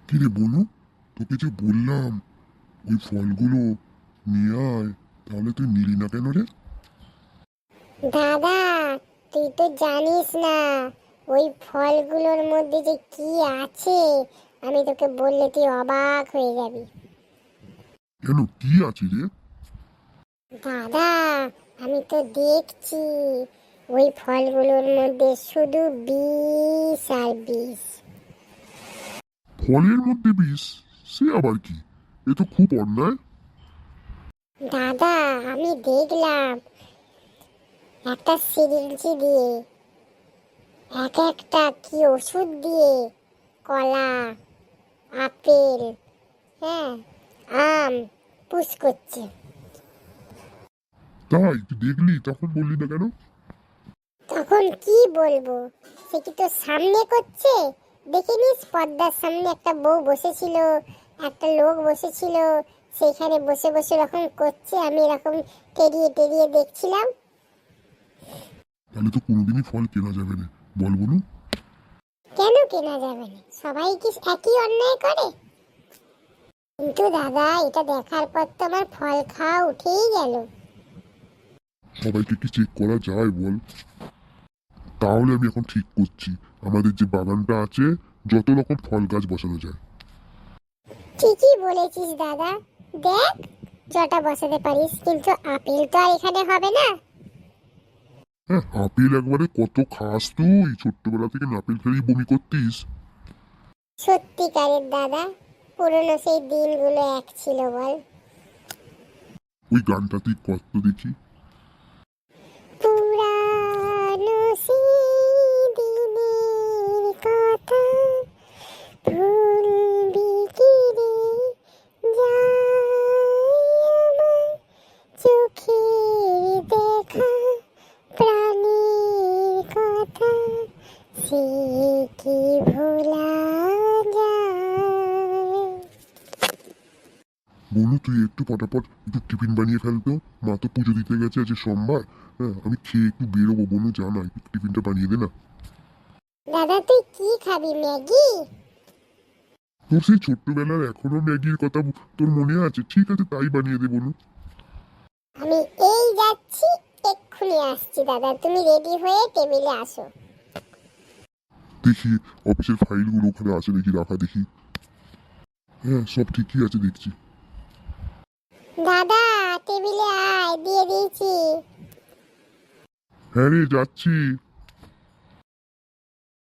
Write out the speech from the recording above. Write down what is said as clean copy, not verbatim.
কিরে বনু, তোকে যে বললাম ওই ফলগুলো নিয়ে আয়, তাহলে তুই নিলি না কেন রে? দাদা, তুই তো জানিস না ওই ফলগুলোর মধ্যে যে কি আছে। আমি তোকে বললে তুই অবাক হয়ে যাবি। কেন, কি আছে রে? দাদা, আমি তো দেখছি ওই ফলগুলোর মধ্যে শুধু বিষ আর বিষ। ফলের মধ্যে বিষ? সে আবার কি? এ তো খুব অন্যায়। দাদা, আমি দেখলাম একটা সিরিঞ্জি দিয়ে এক একটা কি ওষুধ দিয়ে কলা, আপেল, হ্যাঁ, আম পুষ করছে। তাই তুই দেখলি, তখন বললি না কেন? তখন কি বলবো, সে কি তো সামনে করছে। দেখিনিস পর্দার সামনে একটা বউ বসেছিল, একটা লোক বসেছিল, সেখানে বসে বসে এরকম করছে, আমি এরকম টেরিয়ে টেরিয়ে দেখছিলাম। তাহলে তো কোনোদিনই ফল কেনা যাবে না, বল বনু। কেন কেনা যাবে না? সবাই কি একই অন্যায় করে? কিন্তু দাদা, এটা দেখার পর তো আমার ফল খাওয়া উঠেই গেল। সবাইকে কি চেক করা যায় বল? তাহলে আমি এখন ঠিক করছি, আমাদের যে বাগানটা আছে যত রকম ফল গাছ বসানো যায়। ঠিকই বলেছিস দাদা, দেখ যটা বসাতে পারিস, কিন্তু আপেল তো আর এখানে হবে না। হ্যাঁ, আপেল একবারে কত খাস তুই? ছোট্টবেলা থেকে আপেল খেয়েই বমি করতিস। সত্যিকারের দাদা, পুরনো সেই দিনগুলো এক ছিল বল। ওই গানটা তুই কত দেখি। পুরানো সেই দিনের কথা ভুলবি কি রে, যায় আমার চোখের দেখা প্রাণের কথা, সে কি ভোলা যায়। বনু, তুই একটু পটাপট একটু টিফিন বানিয়ে ফেলতো। মা তো পুজো দিতে গেছে, আজ সোমবার। হ্যাঁ, আমি খেয়ে একটু বেরোবো বনু, জানা একটু টিফিনটা বানিয়ে দে না। দাদা, তুই কি খাবি, ম্যাগি? তোর সেই ছোট্টবেলার এখনো ম্যাগির কথা তোর মনে আছে? ঠিক আছে, তাই বানিয়ে দে বনু। আমি এই যাচ্ছি, এক্ষুনি আসছি দাদা, তুমি রেডি হয়ে টেবিলে আসো। দেখি অফিসের ফাইলগুলো ওখানে আছে দেখি, রাখা দেখি। হ্যাঁ, সব ঠিকই আছে দেখছি। দাদা, টেবিলে আয়, দিয়ে দিয়েছি। হ্যাঁ রে, যাচ্ছি।